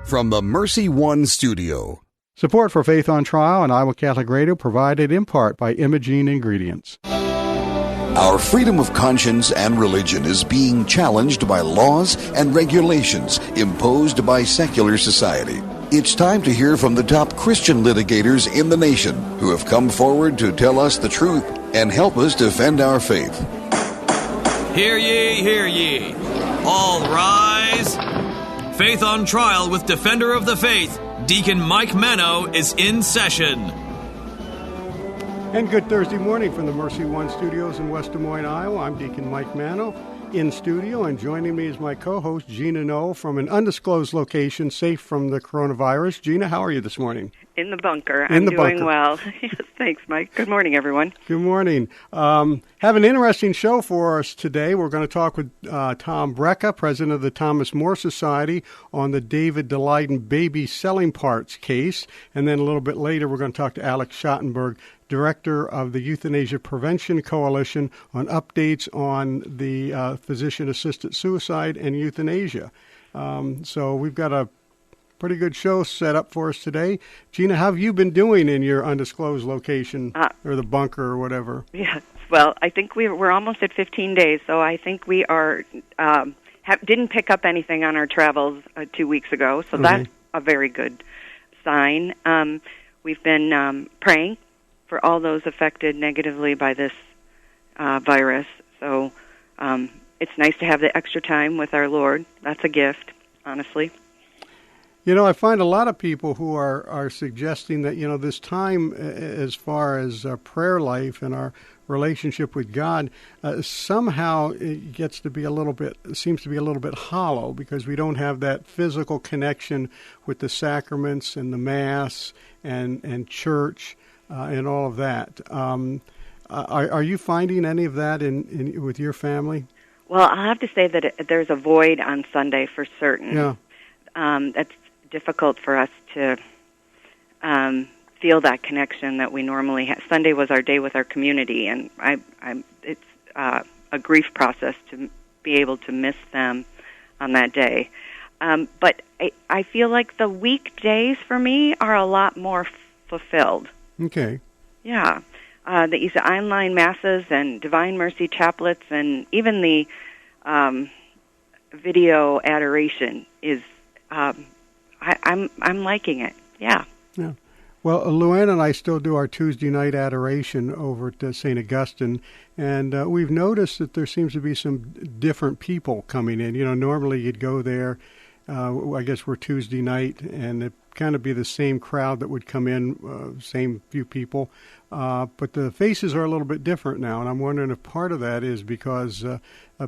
From the Mercy One studio. Support for Faith on Trial and Iowa Catholic Radio provided in part by Imogene Ingredients. Our freedom of conscience and religion is being challenged by laws and regulations imposed by secular society. It's time to hear from the top Christian litigators in the nation who have come forward to tell us the truth and help us defend our faith. Hear ye, hear ye. All rise. Faith on Trial with Defender of the Faith, Deacon Mike Mano, is in session. And good Thursday morning from the Mercy One studios in West Des Moines, Iowa. I'm Deacon Mike Mano in studio, and joining me is my co-host, Gina Knoll, from an undisclosed location, safe from the coronavirus. Gina, how are you this morning? In the bunker. I'm doing well. Yes, thanks, Mike. Good morning, everyone. Good morning. Have an interesting show for us today. We're going to talk with Tom Brejcha, president of the Thomas More Society, on the David DeLayden baby selling parts case. And then a little bit later, we're going to talk to Alex Shandenberg, director of the Euthanasia Prevention Coalition, on updates on the physician-assisted suicide and euthanasia. So we've got a pretty good show set up for us today. Gina, how have you been doing in your undisclosed location or the bunker or whatever? Yeah, well, I think we're almost at 15 days, so I think we are didn't pick up anything on our travels 2 weeks ago, so that's a very good sign. We've been praying for all those affected negatively by this virus, so it's nice to have the extra time with our Lord. That's a gift, honestly. You know, I find a lot of people who are suggesting that, you know, this time as far as our prayer life and our relationship with God, somehow it gets to be seems to be a little bit hollow because we don't have that physical connection with the sacraments and the Mass and church and all of that. Are you finding any of that in with your family? Well, I'll have to say that there's a void on Sunday for certain. Yeah. That's difficult for us to feel that connection that we normally have. Sunday was our day with our community, and it's a grief process to be able to miss them on that day. But I feel like the weekdays for me are a lot more fulfilled. Okay. Yeah. The use of online masses and Divine Mercy chaplets and even the video adoration is... I'm liking it. Yeah. Yeah. Well, Luann and I still do our Tuesday night adoration over at St. Augustine, and we've noticed that there seems to be some different people coming in. You know, normally you'd go there, I guess we're Tuesday night, and it'd kind of be the same crowd that would come in, same few people, but the faces are a little bit different now, and I'm wondering if part of that is because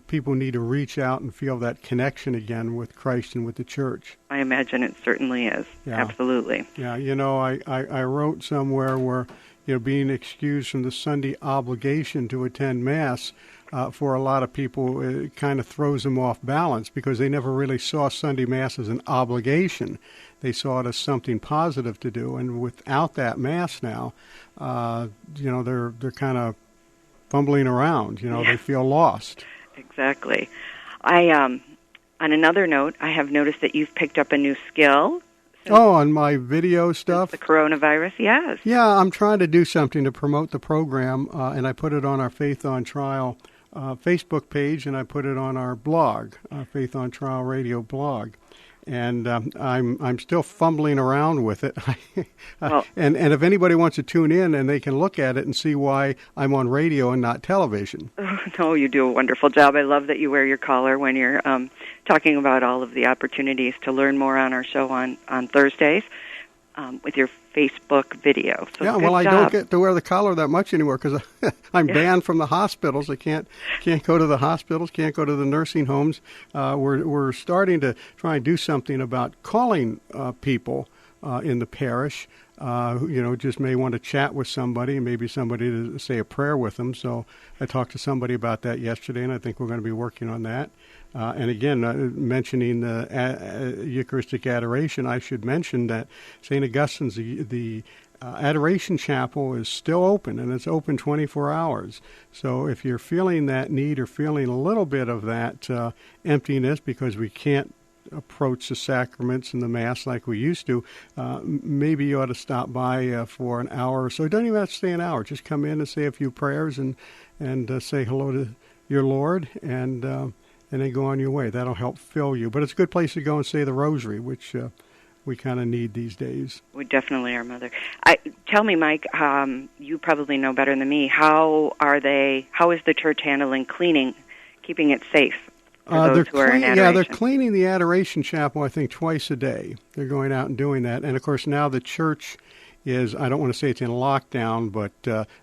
people need to reach out and feel that connection again with Christ and with the church. I imagine it certainly is. Yeah. Absolutely. Yeah, you know, I wrote somewhere where, you know, being excused from the Sunday obligation to attend Mass for a lot of people, it kind of throws them off balance because they never really saw Sunday Mass as an obligation. They saw it as something positive to do, and without that Mass now, you know, they're kind of fumbling around. You know, They feel lost. Exactly. On another note, I have noticed that you've picked up a new skill. On my video stuff? The coronavirus, yes. Yeah, I'm trying to do something to promote the program, and I put it on our Faith on Trial Facebook page, and I put it on our blog, Faith on Trial Radio blog. And I'm still fumbling around with it. And if anybody wants to tune in, and they can look at it and see why I'm on radio and not television. Oh, no, you do a wonderful job. I love that you wear your collar when you're talking about all of the opportunities to learn more on our show on Thursdays with your Facebook video. So yeah, well, I don't get to wear the collar that much anymore because I'm banned from the hospitals. I can't go to the hospitals, can't go to the nursing homes. We're starting to try and do something about calling people in the parish who, just may want to chat with somebody and maybe somebody to say a prayer with them. So I talked to somebody about that yesterday, and I think we're going to be working on that. And again, mentioning the Eucharistic adoration, I should mention that St. Augustine's, the Adoration Chapel is still open, and it's open 24 hours. So if you're feeling that need or feeling a little bit of that emptiness because we can't approach the sacraments and the Mass like we used to, maybe you ought to stop by for an hour or so. You don't even have to stay an hour. Just come in and say a few prayers and say hello to your Lord, and then go on your way. That'll help fill you. But it's a good place to go and say the Rosary, which we kind of need these days. We definitely are, Mother. Tell me, Mike, you probably know better than me. How is the church handling cleaning, keeping it safe for those who are in adoration? Yeah, they're cleaning the Adoration Chapel, I think, twice a day. They're going out and doing that. And, of course, now the church is, I don't want to say it's in lockdown, but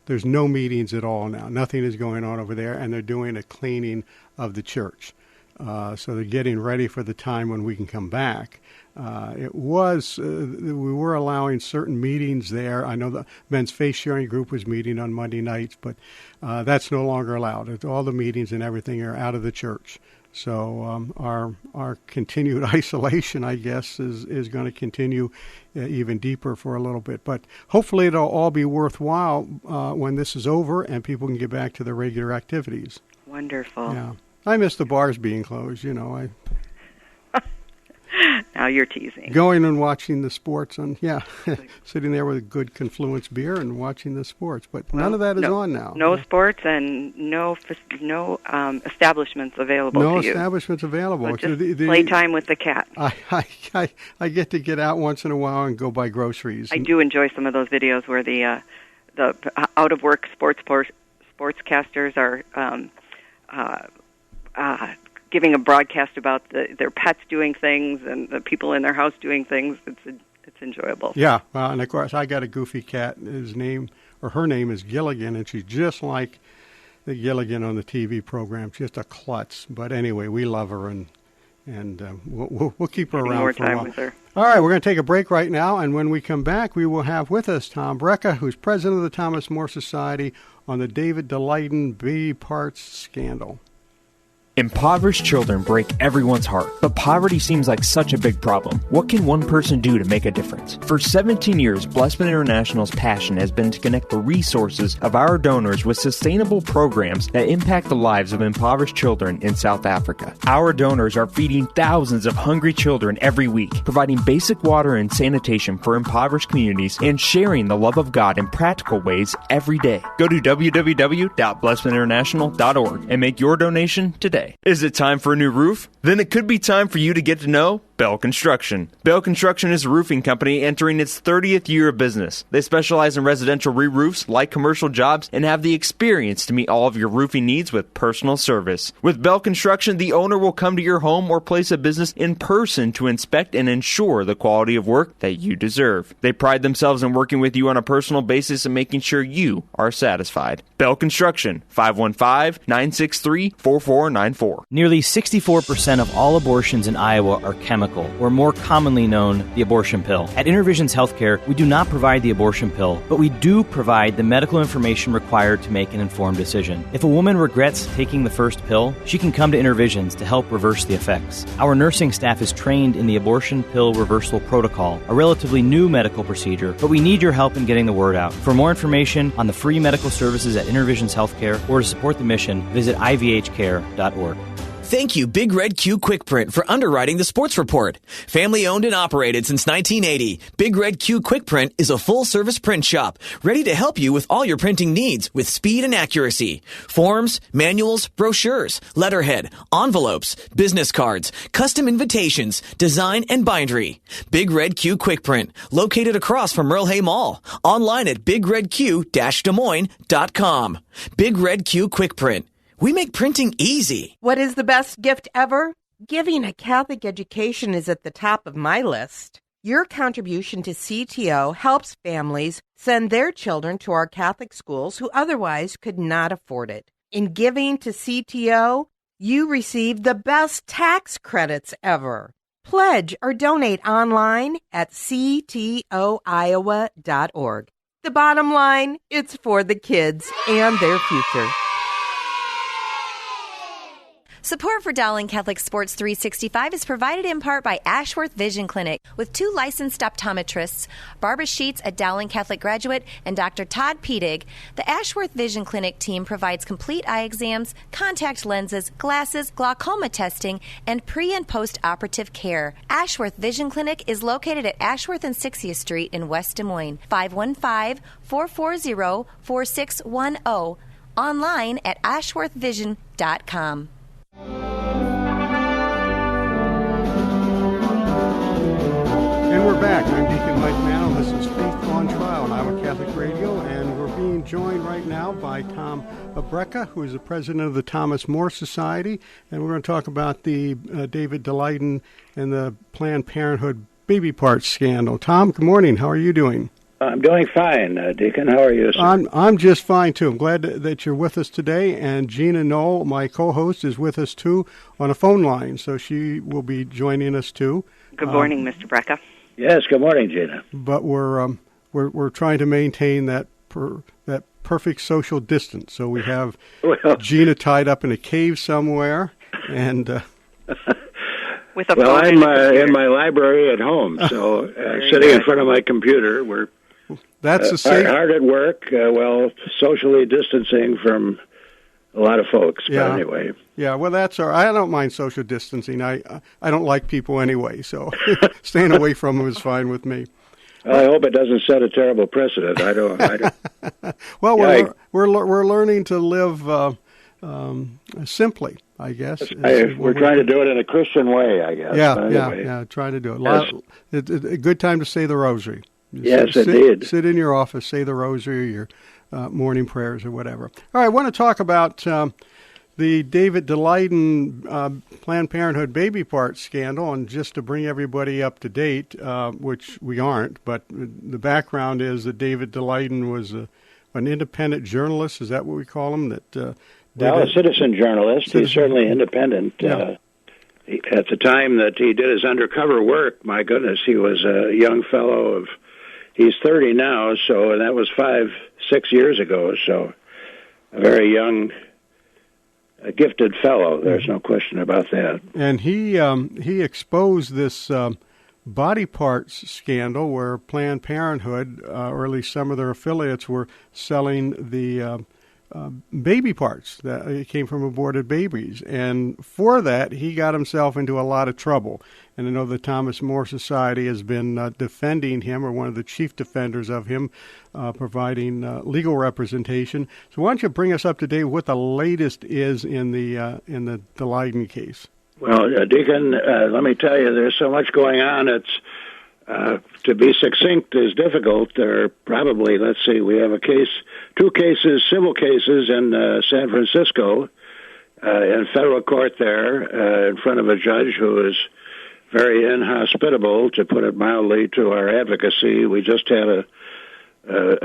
there's no meetings at all now. Nothing is going on over there, and they're doing a cleaning of the church. So they're getting ready for the time when we can come back. We were allowing certain meetings there. I know the Men's Faith Sharing Group was meeting on Monday nights, but that's no longer allowed. All the meetings and everything are out of the church. So our continued isolation, I guess, is going to continue even deeper for a little bit. But hopefully it'll all be worthwhile when this is over and people can get back to their regular activities. Wonderful. Yeah. I miss the bars being closed, Now you're teasing. Going and watching the sports, sitting there with a good Confluence beer and watching the sports. But none of that is on now. No sports and no establishments available to you. No establishments available. So just playtime with the cat. I get out once in a while and go buy groceries. I do enjoy some of those videos where the out-of-work sportscasters are giving a broadcast about their pets doing things and the people in their house doing things. It's enjoyable. Yeah, and of course I got a goofy cat. Her name is Gilligan, and she's just like the Gilligan on the TV program, just a klutz. But anyway, we love her, and we'll keep her around for a while. With her. All right, we're going to take a break right now, and when we come back, we will have with us Tom Brejcha, who's president of the Thomas More Society, on the David DeLayton baby parts scandal. Impoverished children break everyone's heart, but poverty seems like such a big problem. What can one person do to make a difference? For 17 years, Blessman International's passion has been to connect the resources of our donors with sustainable programs that impact the lives of impoverished children in South Africa. Our donors are feeding thousands of hungry children every week, providing basic water and sanitation for impoverished communities, and sharing the love of God in practical ways every day. Go to www.blessmaninternational.org and make your donation today. Is it time for a new roof? Then it could be time for you to get to know Bell Construction. Bell Construction is a roofing company entering its 30th year of business. They specialize in residential re-roofs, like commercial jobs, and have the experience to meet all of your roofing needs with personal service. With Bell Construction, the owner will come to your home or place of business in person to inspect and ensure the quality of work that you deserve. They pride themselves in working with you on a personal basis and making sure you are satisfied. Bell Construction, 515-963-4494. Nearly 64% of all abortions in Iowa are chemical, or more commonly known, the abortion pill. At Intervisions Healthcare, we do not provide the abortion pill, but we do provide the medical information required to make an informed decision. If a woman regrets taking the first pill, she can come to Intervisions to help reverse the effects. Our nursing staff is trained in the abortion pill reversal protocol, a relatively new medical procedure, but we need your help in getting the word out. For more information on the free medical services at Intervisions Healthcare or to support the mission, visit ivhcare.org. Thank you, Big Red Q Quick Print, for underwriting the sports report. Family owned and operated since 1980, Big Red Q Quick Print is a full-service print shop ready to help you with all your printing needs with speed and accuracy. Forms, manuals, brochures, letterhead, envelopes, business cards, custom invitations, design, and bindery. Big Red Q Quick Print, located across from Merle Hay Mall. Online at bigredq-desmoines.com. Big Red Q Quick Print. We make printing easy. What is the best gift ever? Giving a Catholic education is at the top of my list. Your contribution to CTO helps families send their children to our Catholic schools who otherwise could not afford it. In giving to CTO, you receive the best tax credits ever. Pledge or donate online at ctoiowa.org. The bottom line, it's for the kids and their future. Support for Dowling Catholic Sports 365 is provided in part by Ashworth Vision Clinic, with 2 licensed optometrists, Barbara Sheets, a Dowling Catholic graduate, and Dr. Todd Pedig. The Ashworth Vision Clinic team provides complete eye exams, contact lenses, glasses, glaucoma testing, and pre- and post-operative care. Ashworth Vision Clinic is located at Ashworth and 60th Street in West Des Moines, 515-440-4610. Online at ashworthvision.com. And we're back. I'm Deacon Mike Mann. This is Faith on Trial on Iowa Catholic Radio, and we're being joined right now by Tom Brejcha, who is the president of the Thomas More Society, and we're going to talk about the David DeLayden and the Planned Parenthood baby parts scandal. Tom, good morning. How are you doing? I'm doing fine, Deacon. How are you, sir? I'm just fine, too. I'm glad that you're with us today. And Gina Knoll, my co-host, is with us, too, on a phone line. So she will be joining us, too. Good morning, Mr. Brejcha. Yes, good morning, Gina. But we're trying to maintain that perfect social distance. So we have Gina tied up in a cave somewhere. And with a I'm in my library at home, so sitting in front of my computer. We're hard at work, socially distancing from a lot of folks. But anyway. Yeah, well, that's all right. I don't mind social distancing. I don't like people anyway, so staying away from them is fine with me. I hope it doesn't set a terrible precedent. I don't. Well, we're learning to live simply, I guess. We're trying to do it in a Christian way, I guess. Yeah. Try to do it. It's a good time to say the rosary. Yes, indeed. Sit in your office, say the rosary, or your morning prayers, or whatever. All right, I want to talk about the David DeLayden Planned Parenthood baby parts scandal, and just to bring everybody up to date, which we aren't, but the background is that David DeLayden was an independent journalist. Is that what we call him? A citizen journalist. He's certainly independent. Yeah. At the time that he did his undercover work, my goodness, he was a young fellow he's 30 now, and that was 5-6 years ago, so a very young, a gifted fellow. There's no question about that. And he exposed this body parts scandal where Planned Parenthood, or at least some of their affiliates, were selling the baby parts that came from aborted babies. And for that, he got himself into a lot of trouble. And I know the Thomas More Society has been defending him, or one of the chief defenders of him, providing legal representation. So why don't you bring us up to date what the latest is in the DeLayden case? Well, Deacon, let me tell you, there's so much going on. It's to be succinct is difficult. There are probably, we have 2 cases, civil cases in San Francisco, in federal court there, in front of a judge who is very inhospitable, to put it mildly, to our advocacy. We just had a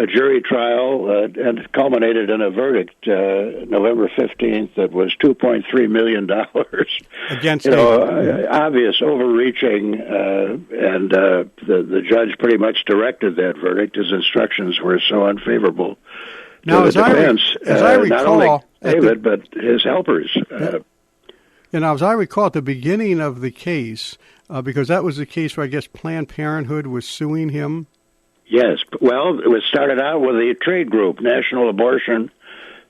jury trial and it culminated in a verdict November 15th that was $2.3 million against obvious overreaching, and the judge pretty much directed that verdict. His instructions were so unfavorable to the defense, as I recall, not only David but his helpers. And as I recall, at the beginning of the case, because that was the case where I guess Planned Parenthood was suing him. Yes. Well, it was started out with the trade group, National Abortion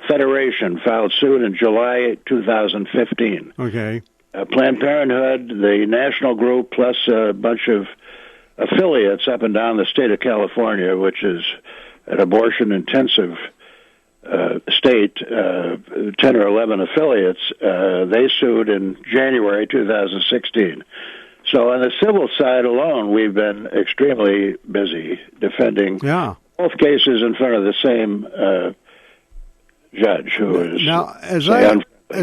Federation, filed suit in July 2015. Okay. Planned Parenthood, the national group, plus a bunch of affiliates up and down the state of California, which is an abortion-intensive state, 10 or 11 affiliates, they sued in January 2016. So on the civil side alone, we've been extremely busy defending both cases in front of the same judge who is... Now, as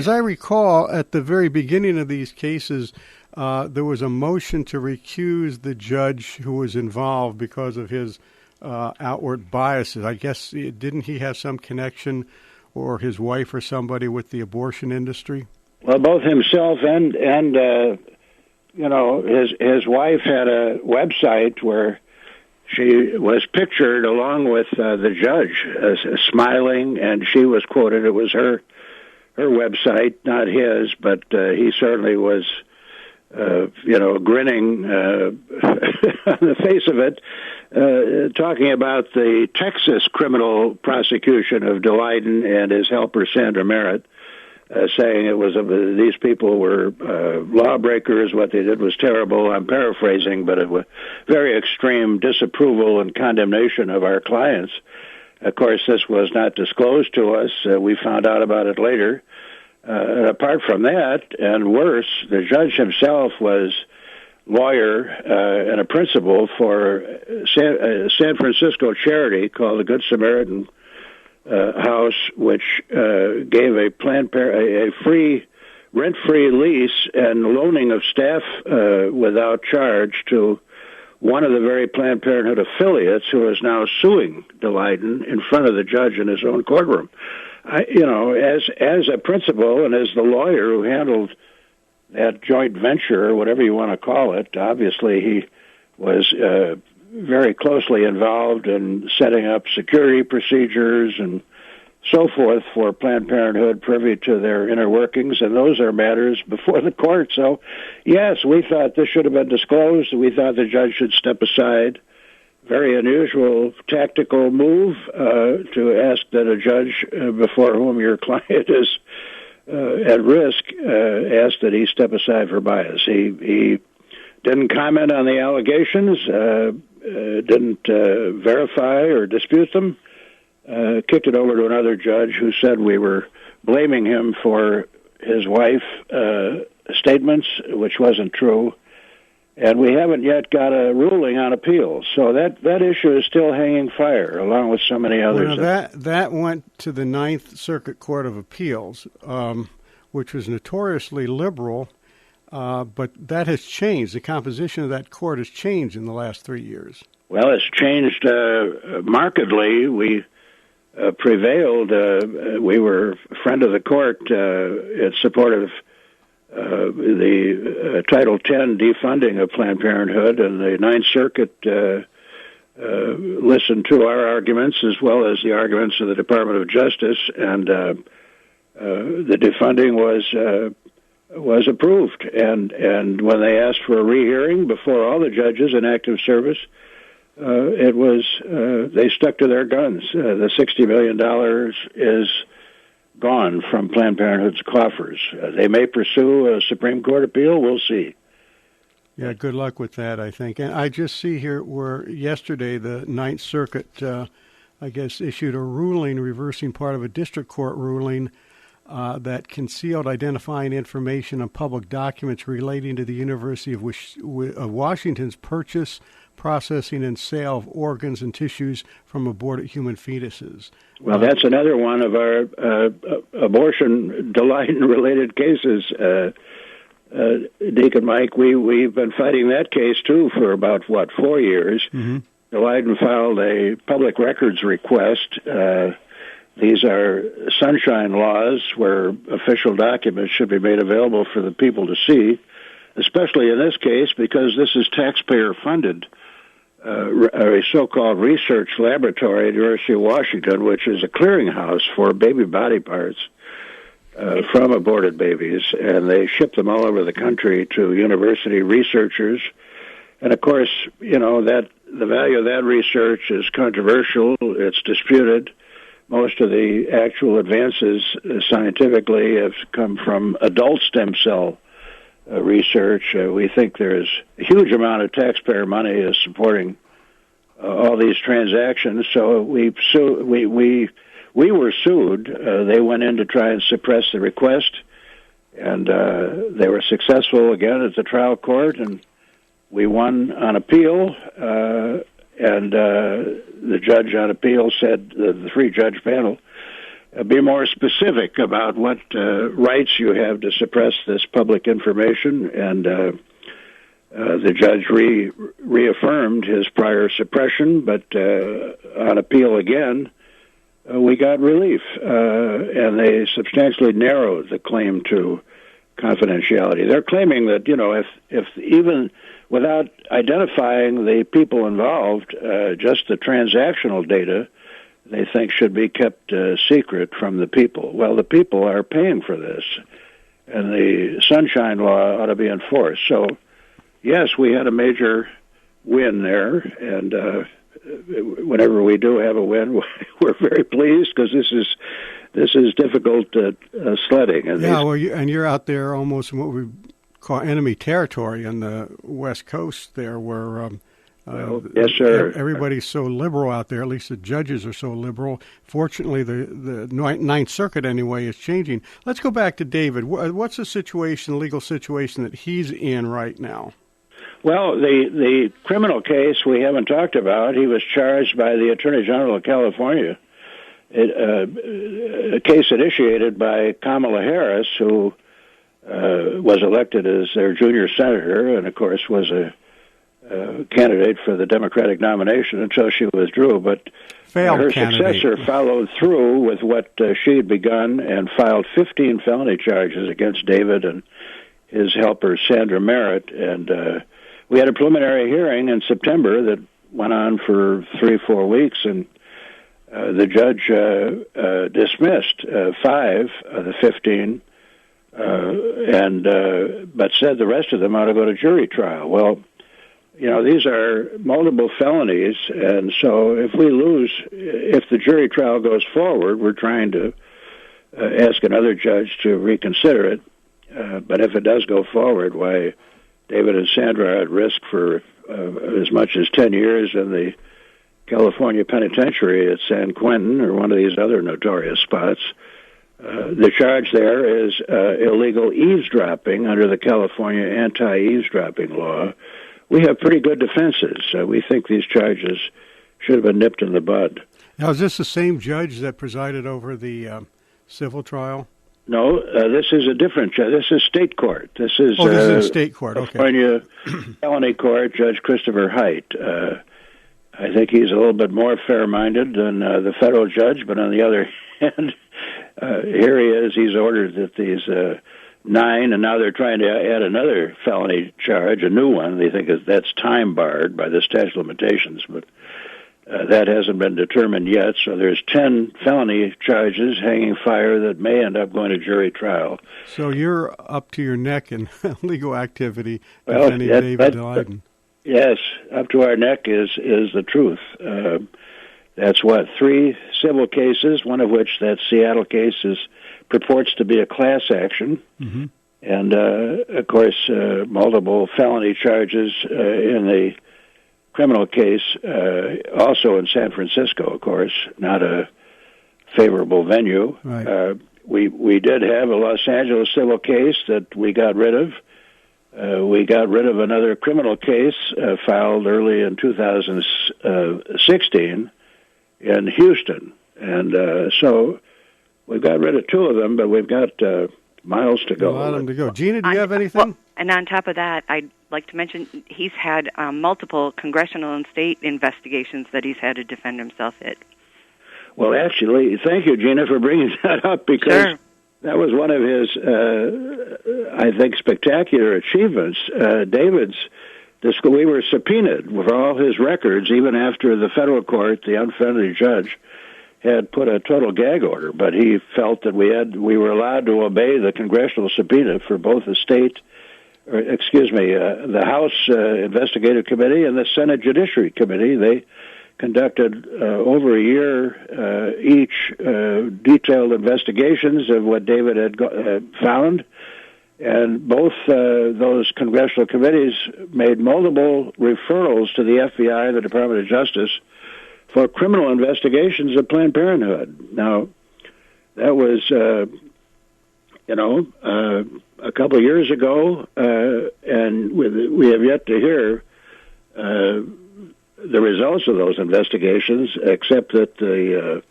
I recall, at the very beginning of these cases, there was a motion to recuse the judge who was involved because of his outward biases. I guess, didn't he have some connection, or his wife or somebody, with the abortion industry? Well, both himself and his wife had a website where she was pictured along with the judge, smiling, and she was quoted. It was her her website, not his, but he certainly was, grinning on the face of it, talking about the Texas criminal prosecution of Daleiden and his helper Sandra Merritt, saying it was these people were lawbreakers. What they did was terrible. I'm paraphrasing, but it was very extreme disapproval and condemnation of our clients. Of course, this was not disclosed to us. We found out about it later. And apart from that, and worse, the judge himself was lawyer and a principal for San Francisco charity called the Good Samaritan House, which gave a free rent-free lease and loaning of staff without charge to one of the very Planned Parenthood affiliates, who is now suing Daleiden in front of the judge in his own courtroom. As a principal and as the lawyer who handled that joint venture, or whatever you want to call it, obviously he was very closely involved in setting up security procedures and so forth for Planned Parenthood, privy to their inner workings, and those are matters before the court. So, yes, we thought this should have been disclosed. We thought the judge should step aside. Very unusual tactical move to ask that a judge before whom your client is at risk ask that he step aside for bias. He didn't comment on the allegations, didn't verify or dispute them, kicked it over to another judge who said we were blaming him for his wife's statements, which wasn't true. And we haven't yet got a ruling on appeals. So that issue is still hanging fire, along with so many others. Well, that went to the Ninth Circuit Court of Appeals, which was notoriously liberal, but that has changed. The composition of that court has changed in the last 3 years. Well, it's changed markedly. We prevailed. We were a friend of the court in support of the Title X defunding of Planned Parenthood, and the Ninth Circuit listened to our arguments as well as the arguments of the Department of Justice, and the defunding was approved. And when they asked for a rehearing before all the judges in active service, it was they stuck to their guns. The $60 million is gone from Planned Parenthood's coffers. They may pursue a Supreme Court appeal. We'll see. Yeah, good luck with that, I think. And I just see here where yesterday the Ninth Circuit, I guess, issued a ruling reversing part of a district court ruling that concealed identifying information on public documents relating to the University of Washington's purchase, processing, and sale of organs and tissues from aborted human fetuses. Well, that's another one of our abortion Daleiden-related cases. Deacon Mike, we've been fighting that case, too, for about, 4 years. Mm-hmm. Daleiden filed a public records request. These are sunshine laws where official documents should be made available for the people to see, especially in this case because this is taxpayer-funded. A so-called research laboratory at the University of Washington, which is a clearinghouse for baby body parts from aborted babies, and they ship them all over the country to university researchers. And, of course, that the value of that research is controversial. It's disputed. Most of the actual advances scientifically have come from adult stem cell research. We think there's a huge amount of taxpayer money is supporting all these transactions. So we were sued. They went in to try and suppress the request, and they were successful again at the trial court, and we won on appeal. And the judge on appeal said, the three-judge panel, be more specific about what rights you have to suppress this public information. And the judge reaffirmed his prior suppression, but on appeal again, we got relief. And they substantially narrowed the claim to confidentiality. They're claiming that, if even without identifying the people involved, just the transactional data they think should be kept secret from the people. Well, the people are paying for this, and the Sunshine Law ought to be enforced. So, yes, we had a major win there, and whenever we do have a win, we're very pleased because this is difficult sledding. And and you're out there almost in what we call enemy territory on the West Coast there, where yes, sir. Everybody's so liberal out there. At least the judges are so liberal. Fortunately, the Ninth Circuit, anyway, is changing. Let's go back to David. What's the legal situation that he's in right now? Well, the criminal case we haven't talked about. He was charged by the Attorney General of California. A case initiated by Kamala Harris, who was elected as their junior senator, and of course was a candidate for the Democratic nomination until she withdrew. But her successor followed through with what she had begun and filed 15 felony charges against David and his helper, Sandra Merritt. And we had a preliminary hearing in September that went on for 3-4 weeks, and the judge dismissed 5 of the 15, but said the rest of them ought to go to jury trial. Well, these are multiple felonies, and so if the jury trial goes forward, we're trying to ask another judge to reconsider it. But if it does go forward, why, David and Sandra are at risk for as much as 10 years in the California penitentiary at San Quentin or one of these other notorious spots. The charge there is illegal eavesdropping under the California anti-eavesdropping law. We have pretty good defenses. We think these charges should have been nipped in the bud. Now, is this the same judge that presided over the civil trial? No, this is a different judge. This is state court. This is state court. California felony court, Judge Christopher Hite. I think he's a little bit more fair-minded than the federal judge, but on the other hand, here he is. He's ordered that these 9, and now they're trying to add another felony charge, a new one. They think that's time-barred by the statute of limitations, but that hasn't been determined yet. So there's 10 felony charges hanging fire that may end up going to jury trial. So you're up to your neck in legal activity defending David Leiden. Yes, up to our neck is the truth. That's 3 civil cases, one of which, that Seattle case, purports to be a class action. Mm-hmm. And, of course, multiple felony charges in the criminal case, also in San Francisco, of course, not a favorable venue. Right. We did have a Los Angeles civil case that we got rid of. We got rid of another criminal case filed early in 2016 in Houston. And so we've got rid of 2 of them, but we've got miles to go. A lot of them to go. Gina, do you have anything? Well, and on top of that, I'd like to mention he's had multiple congressional and state investigations that he's had to defend himself in. Well, actually, thank you, Gina, for bringing that up, because that was one of his, I think, spectacular achievements. We were subpoenaed for all his records, even after the federal court, the unfriendly judge, had put a total gag order. But he felt that we were allowed to obey the congressional subpoena for both the the House Investigative Committee and the Senate Judiciary Committee. They conducted over a year each detailed investigations of what David had found, and both those congressional committees made multiple referrals to the FBI and the Department of Justice for criminal investigations of Planned Parenthood. Now, that was, a couple of years ago, and we have yet to hear the results of those investigations, except that the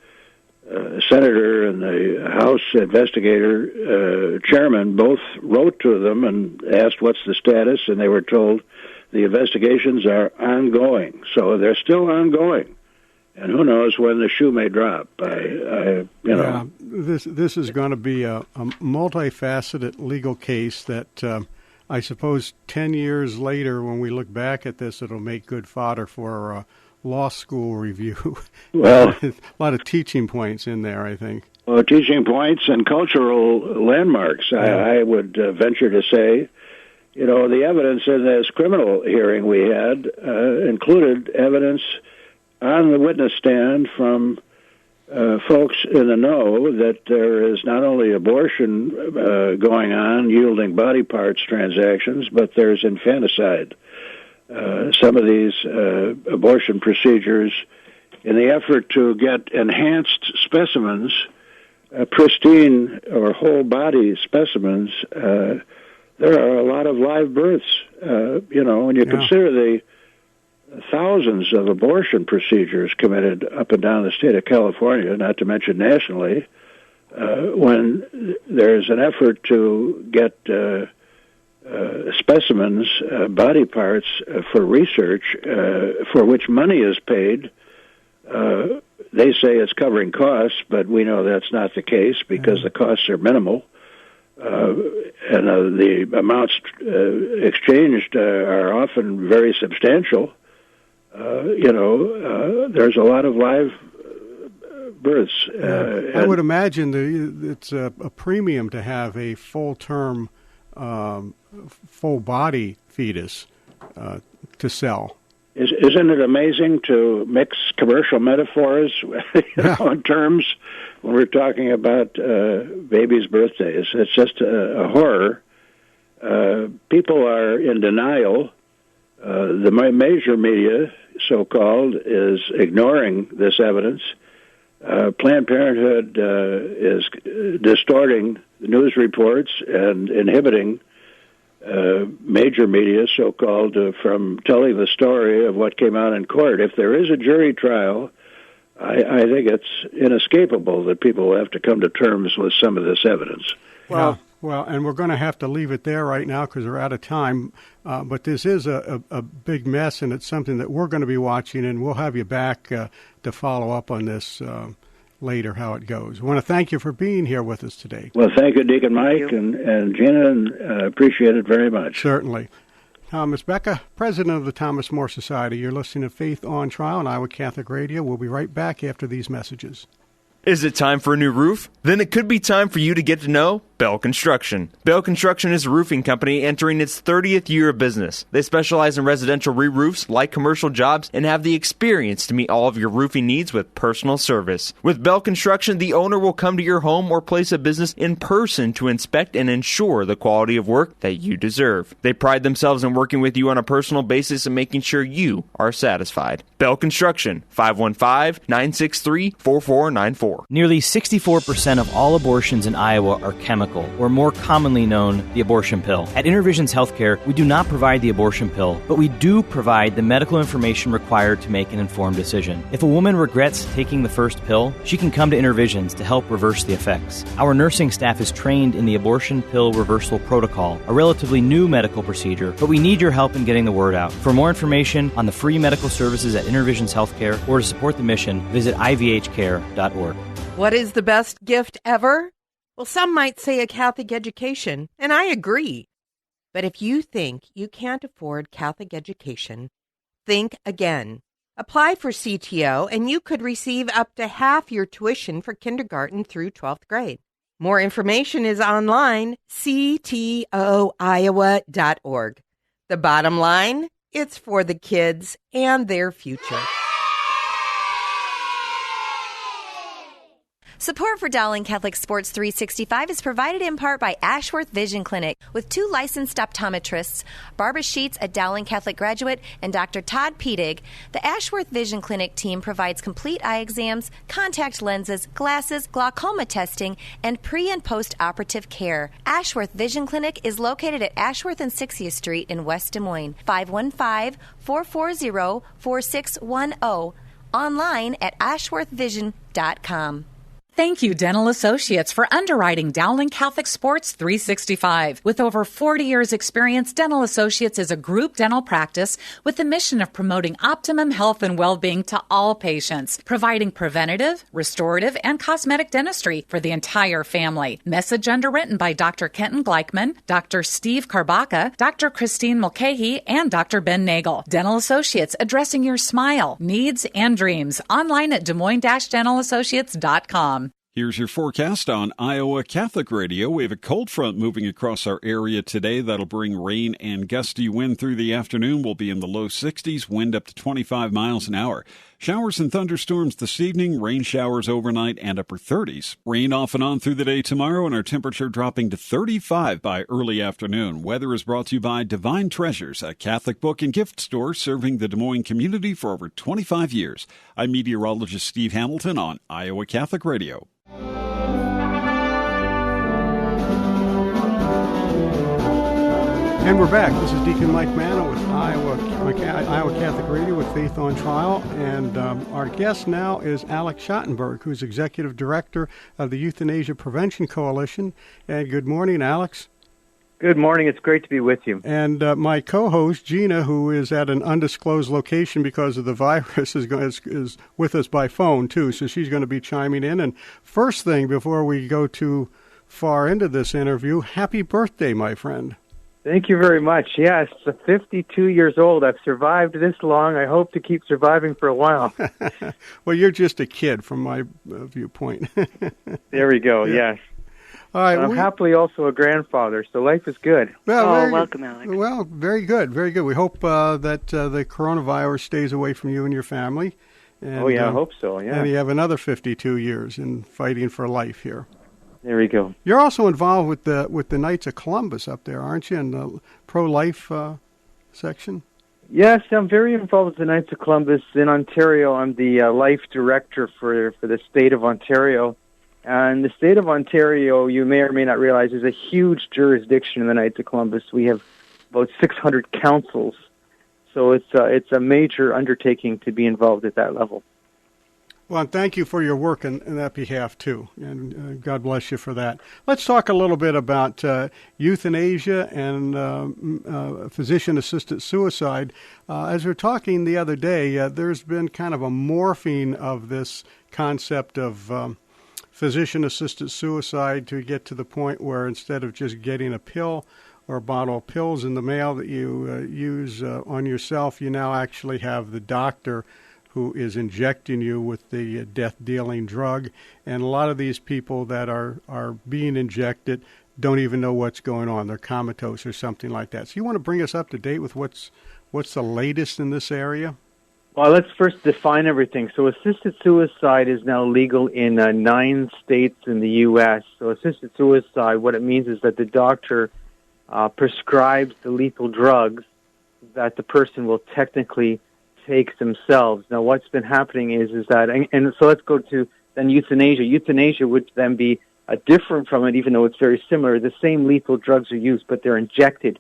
senator and the House investigator chairman both wrote to them and asked what's the status, and they were told the investigations are ongoing. So they're still ongoing. And who knows when the shoe may drop? Yeah, this is going to be a multifaceted legal case that I suppose 10 years later, when we look back at this, it'll make good fodder for law school review. Well, a lot of teaching points in there, I think. Well, teaching points and cultural landmarks, yeah. I would venture to say. You know, the evidence in this criminal hearing we had included evidence on the witness stand from folks in the know that there is not only abortion going on, yielding body parts transactions, but there's infanticide. Some of these abortion procedures, in the effort to get enhanced specimens, pristine or whole body specimens, there are a lot of live births. When you consider the thousands of abortion procedures committed up and down the state of California, not to mention nationally, when there's an effort to get specimens, body parts for research, for which money is paid, they say it's covering costs, but we know that's not the case because the costs are minimal. And the amounts exchanged are often very substantial. There's a lot of live births. I would imagine it's a premium to have a full-term, full-body fetus to sell. Isn't it amazing to mix commercial metaphors in terms when we're talking about babies' birthdays? It's just a horror. People are in denial. The major media, so-called, is ignoring this evidence. Planned Parenthood is distorting news reports and inhibiting major media, so-called, from telling the story of what came out in court. If there is a jury trial, I think it's inescapable that people will have to come to terms with some of this evidence. Well, and we're going to have to leave it there right now because we're out of time. But this is a big mess, and it's something that we're going to be watching, and we'll have you back to follow up on this later, how it goes. I want to thank you for being here with us today. Well, thank you, Deacon Mike and Gina, and appreciate it very much. Certainly. Thomas Becca, President of the Thomas More Society. You're listening to Faith on Trial on Iowa Catholic Radio. We'll be right back after these messages. Is it time for a new roof? Then it could be time for you to get to know Bell Construction. Bell Construction is a roofing company entering its 30th year of business. They specialize in residential re-roofs like commercial jobs and have the experience to meet all of your roofing needs with personal service. With Bell Construction, the owner will come to your home or place of business in person to inspect and ensure the quality of work that you deserve. They pride themselves in working with you on a personal basis and making sure you are satisfied. Bell Construction, 515-963-4494. Nearly 64% of all abortions in Iowa are chemical, or more commonly known, the abortion pill. At Intervisions Healthcare, we do not provide the abortion pill, but we do provide the medical information required to make an informed decision. If a woman regrets taking the first pill, she can come to Intervisions to help reverse the effects. Our nursing staff is trained in the abortion pill reversal protocol, a relatively new medical procedure, but we need your help in getting the word out. For more information on the free medical services at Intervisions Healthcare or to support the mission, visit ivhcare.org. What is the best gift ever? Well, some might say a Catholic education, and I agree. But if you think you can't afford Catholic education, think again. Apply for CTO, and you could receive up to half your tuition for kindergarten through 12th grade. More information is online, ctoiowa.org. The bottom line, it's for the kids and their future. Support for Dowling Catholic Sports 365 is provided in part by Ashworth Vision Clinic with 2 licensed optometrists, Barbara Sheets, a Dowling Catholic graduate, and Dr. Todd Pedig. The Ashworth Vision Clinic team provides complete eye exams, contact lenses, glasses, glaucoma testing, and pre- and post-operative care. Ashworth Vision Clinic is located at Ashworth and 60th Street in West Des Moines, 515-440-4610, online at ashworthvision.com. Thank you, Dental Associates, for underwriting Dowling Catholic Sports 365. With over 40 years' experience, Dental Associates is a group dental practice with the mission of promoting optimum health and well-being to all patients, providing preventative, restorative, and cosmetic dentistry for the entire family. Message underwritten by Dr. Kenton Gleichman, Dr. Steve Karbaka, Dr. Christine Mulcahy, and Dr. Ben Nagel. Dental Associates, addressing your smile, needs, and dreams. Online at DesMoines-DentalAssociates.com. Here's your forecast on Iowa Catholic Radio. We have a cold front moving across our area today. That'll bring rain and gusty wind through the afternoon. We'll be in the low 60s, wind up to 25 miles an hour. Showers and thunderstorms this evening, rain showers overnight and upper 30s. Rain off and on through the day tomorrow, and our temperature dropping to 35 by early afternoon. Weather is brought to you by Divine Treasures, a Catholic book and gift store serving the Des Moines community for over 25 years. I'm meteorologist Steve Hamilton on Iowa Catholic Radio. And we're back. This is Deacon Mike Manno with Iowa Catholic Radio with Faith on Trial. And our guest now is Alex Shandenberg, who's Executive Director of the Euthanasia Prevention Coalition. And good morning, Alex. Good morning. It's great to be with you. And my co-host, Gina, who is at an undisclosed location because of the virus, is with us by phone, too. So she's going to be chiming in. And first thing, before we go too far into this interview, happy birthday, my friend. Thank you very much. Yes, 52 years old. I've survived this long. I hope to keep surviving for a while. Well, you're just a kid from my viewpoint. There we go, yeah. Yes. All right, I'm happily also a grandfather, so life is good. Well, welcome, Alex. Well, very good, very good. We hope that the coronavirus stays away from you and your family. And, I hope so, yeah. And you have another 52 years in fighting for life here. There we go. You're also involved with the Knights of Columbus up there, aren't you, in the pro-life section? Yes, I'm very involved with the Knights of Columbus in Ontario. I'm the life director for the state of Ontario. And the state of Ontario, you may or may not realize, is a huge jurisdiction in the Knights of Columbus. We have about 600 councils. So it's a major undertaking to be involved at that level. Well, and thank you for your work in that behalf, too, and God bless you for that. Let's talk a little bit about euthanasia and physician-assisted suicide. As we were talking the other day, there's been kind of a morphing of this concept of physician-assisted suicide to get to the point where instead of just getting a pill or a bottle of pills in the mail that you use on yourself, you now actually have the doctor who is injecting you with the death-dealing drug. And a lot of these people that are being injected don't even know what's going on. They're comatose or something like that. So you want to bring us up to date with what's the latest in this area? Well, let's first define everything. So assisted suicide is now legal in 9 states in the U.S. So assisted suicide, what it means is that the doctor prescribes the lethal drugs that the person will technically take themselves. Now, what's been happening is that, and so let's go to then euthanasia. Euthanasia would then be different from it, even though it's very similar. The same lethal drugs are used, but they're injected.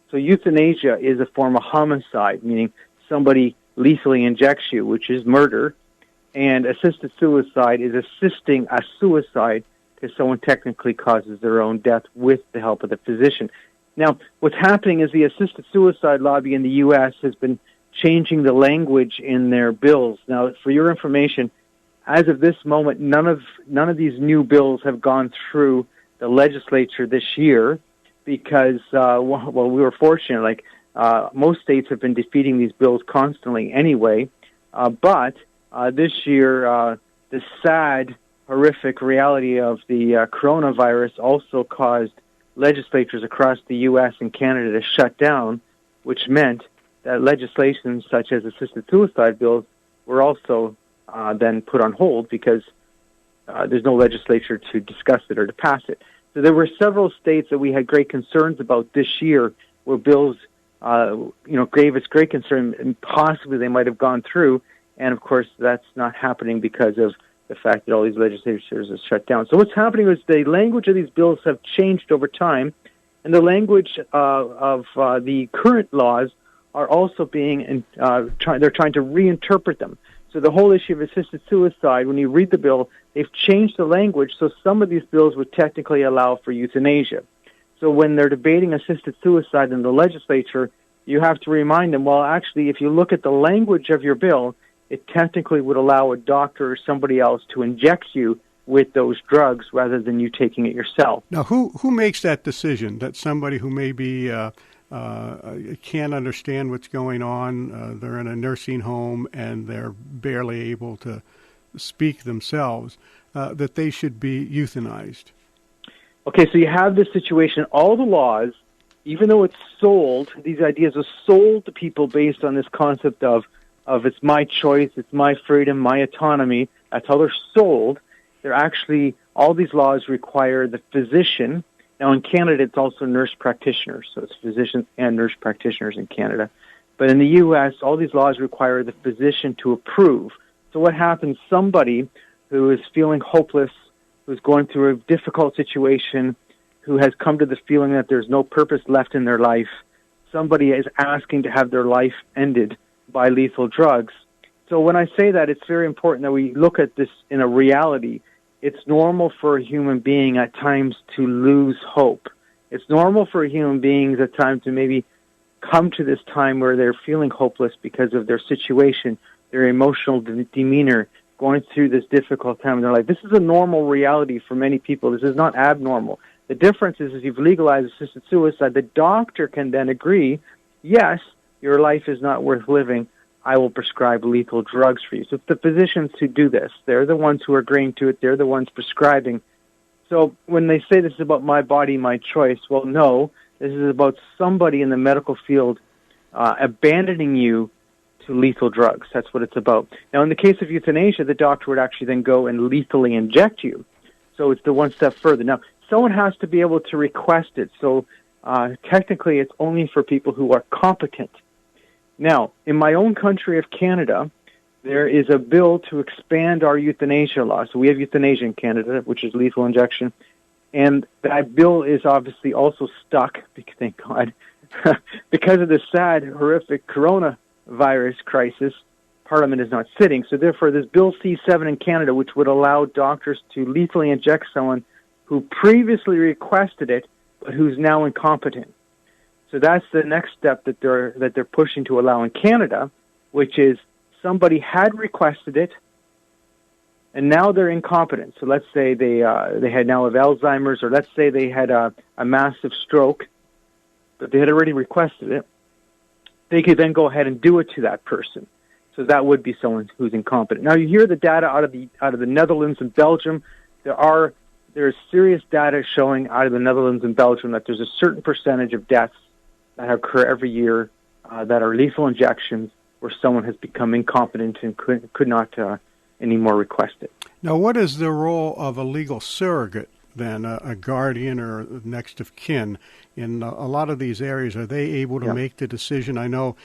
So euthanasia is a form of homicide, meaning somebody lethally injects you, which is murder, and assisted suicide is assisting a suicide because someone technically causes their own death with the help of the physician. Now, what's happening is the assisted suicide lobby in the U.S. has been changing the language in their bills. Now, for your information, as of this moment, none of these new bills have gone through the legislature this year because, we were fortunate. Most states have been defeating these bills constantly anyway. But this year, the sad, horrific reality of the coronavirus also caused legislatures across the U.S. and Canada to shut down, which meant that legislation such as assisted suicide bills were also then put on hold because there's no legislature to discuss it or to pass it. So there were several states that we had great concerns about this year where bills, gave us great concern and possibly they might have gone through. And, of course, that's not happening because of the fact that all these legislatures are shut down. So what's happening is the language of these bills have changed over time, and the language of the current laws are also being they're trying to reinterpret them. So the whole issue of assisted suicide, when you read the bill, they've changed the language, so some of these bills would technically allow for euthanasia. So when they're debating assisted suicide in the legislature, you have to remind them, well, actually, if you look at the language of your bill, it technically would allow a doctor or somebody else to inject you with those drugs rather than you taking it yourself. Now, who makes that decision, that somebody who maybe can't understand what's going on, they're in a nursing home and they're barely able to speak themselves, that they should be euthanized? Okay, so you have this situation. All the laws, even though it's sold, these ideas are sold to people based on this concept of it's my choice, it's my freedom, my autonomy. That's how they're sold. They're actually, all these laws require the physician. Now in Canada, it's also nurse practitioners, so it's physicians and nurse practitioners in Canada. But in the U.S., all these laws require the physician to approve. So what happens, somebody who is feeling hopeless, who's going through a difficult situation, who has come to the feeling that there's no purpose left in their life, somebody is asking to have their life ended by lethal drugs. So when I say that, it's very important that we look at this in a reality. It's normal for a human being at times to lose hope. It's normal for a human being at times to maybe come to this time where they're feeling hopeless because of their situation, their emotional demeanor, going through this difficult time in their life. This is a normal reality for many people. This is not abnormal. The difference is if you've legalized assisted suicide, the doctor can then agree, yes, your life is not worth living. I will prescribe lethal drugs for you. So it's the physicians who do this. They're the ones who are agreeing to it. They're the ones prescribing. So when they say this is about my body, my choice, well, no, this is about somebody in the medical field abandoning you to lethal drugs. That's what it's about. Now, in the case of euthanasia, the doctor would actually then go and lethally inject you. So it's the one step further. Now, someone has to be able to request it. So technically, it's only for people who are competent. Now, in my own country of Canada, there is a bill to expand our euthanasia law. So we have euthanasia in Canada, which is lethal injection. And that bill is obviously also stuck, thank God, because of the sad, horrific coronavirus crisis. Parliament is not sitting. So therefore, there's Bill C7 in Canada, which would allow doctors to lethally inject someone who previously requested it, but who's now incompetent. So that's the next step that they're pushing to allow in Canada, which is somebody had requested it, and now they're incompetent. So let's say they had now have Alzheimer's, or let's say they had a massive stroke, but they had already requested it. They could then go ahead and do it to that person. So that would be someone who's incompetent. Now you hear the data out of the Netherlands and Belgium. There's serious data showing out of the Netherlands and Belgium that there's a certain percentage of deaths that occur every year that are lethal injections where someone has become incompetent and could not anymore request it. Now, what is the role of a legal surrogate then, a guardian or next of kin? In a lot of these areas, are they able to make the decision? I know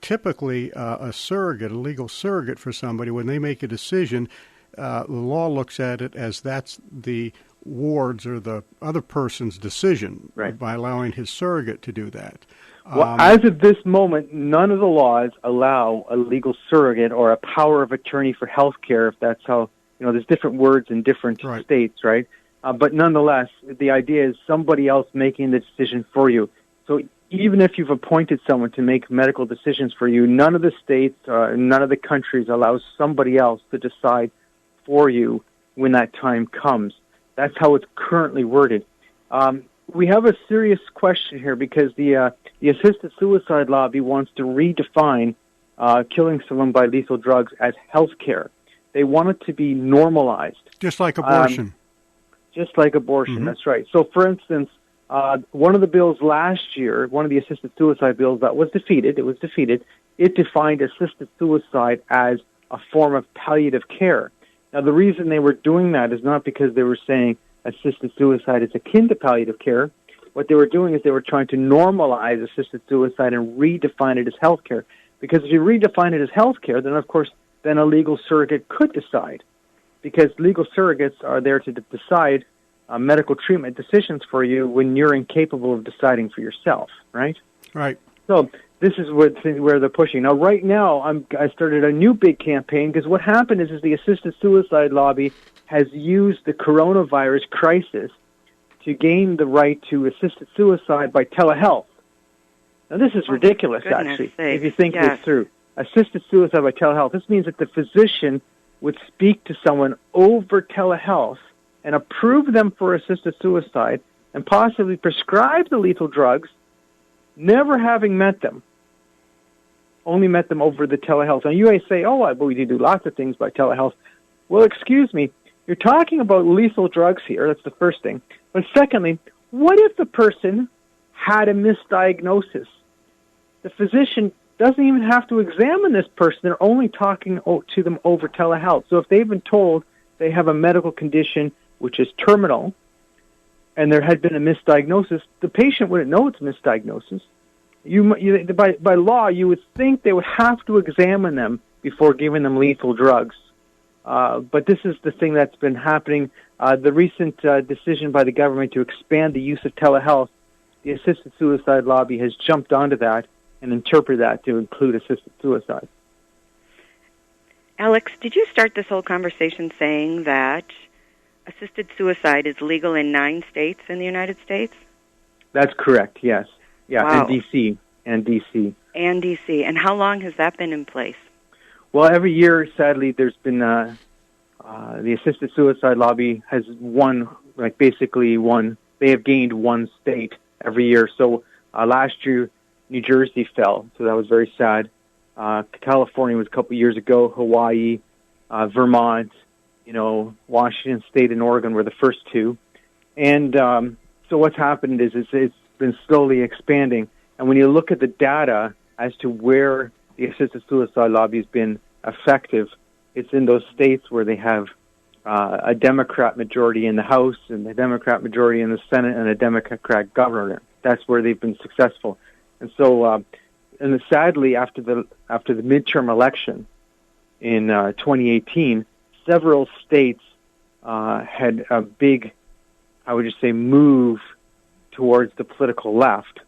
typically a legal surrogate for somebody, when they make a decision, the law looks at it as that's the ward's or the other person's decision, right, by allowing his surrogate to do that. Well, as of this moment, none of the laws allow a legal surrogate or a power of attorney for health care, if that's how, there's different words in different states, right? But nonetheless, the idea is somebody else making the decision for you. So even if you've appointed someone to make medical decisions for you, none of the states, none of the countries allows somebody else to decide for you when that time comes. That's how it's currently worded. We have a serious question here because the assisted suicide lobby wants to redefine killing someone by lethal drugs as health care. They want it to be normalized. Just like abortion. Mm-hmm. That's right. So, for instance, one of the bills last year, one of the assisted suicide bills that was defeated, it defined assisted suicide as a form of palliative care. Now, the reason they were doing that is not because they were saying assisted suicide is akin to palliative care. What they were doing is they were trying to normalize assisted suicide and redefine it as health care. Because if you redefine it as health care, then, of course, then a legal surrogate could decide. Because legal surrogates are there to decide medical treatment decisions for you when you're incapable of deciding for yourself, right? Right. So this is where they're pushing. Now, right now, I started a new big campaign because what happened is the assisted suicide lobby has used the coronavirus crisis to gain the right to assisted suicide by telehealth. Now, this is ridiculous, actually, if you think this through. Assisted suicide by telehealth. This means that the physician would speak to someone over telehealth and approve them for assisted suicide and possibly prescribe the lethal drugs, never having met them, only met them over the telehealth. Now, you may say, we do lots of things by telehealth. Well, excuse me, you're talking about lethal drugs here. That's the first thing. But secondly, what if the person had a misdiagnosis? The physician doesn't even have to examine this person. They're only talking to them over telehealth. So if they've been told they have a medical condition which is terminal and there had been a misdiagnosis, the patient wouldn't know it's a misdiagnosis. By law, you would think they would have to examine them before giving them lethal drugs. But this is the thing that's been happening. The recent decision by the government to expand the use of telehealth, the assisted suicide lobby has jumped onto that and interpret that to include assisted suicide. Alex, did you start this whole conversation saying that assisted suicide is legal in 9 states in the United States? That's correct, yes. Yeah, wow. And D.C. And how long has that been in place? Well, every year, sadly, there's been the assisted suicide lobby has basically won. They have gained one state every year. So last year, New Jersey fell, so that was very sad. California was a couple years ago. Hawaii, Vermont, Washington State and Oregon were the first 2. And so what's happened is it's been slowly expanding. And when you look at the data as to where the assisted suicide lobby has been effective, it's in those states where they have a Democrat majority in the House and a Democrat majority in the Senate and a Democrat governor. That's where they've been successful. And so, sadly, after the midterm election in 2018, several states had a big, I would just say, move towards the political left,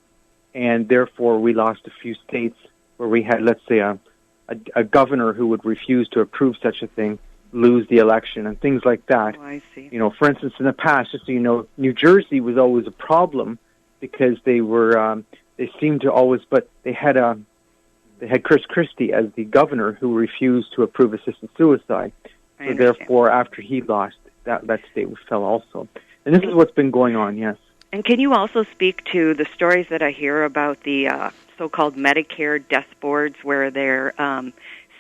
and therefore we lost a few states where we had, let's say, a governor who would refuse to approve such a thing, lose the election, and things like that. Oh, I see. For instance, in the past, just so you know, New Jersey was always a problem because they were. They seemed to always, but they had Chris Christie as the governor who refused to approve assisted suicide. So therefore, after he lost, that state fell also. And this is what's been going on, yes. And can you also speak to the stories that I hear about the so-called Medicare death boards where they're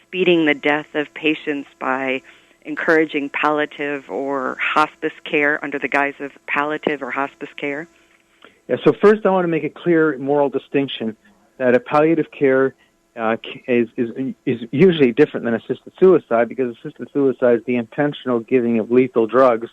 speeding the death of patients by encouraging palliative or hospice care under the guise of palliative or hospice care? Yeah, so first I want to make a clear moral distinction that a palliative care is usually different than assisted suicide because assisted suicide is the intentional giving of lethal drugs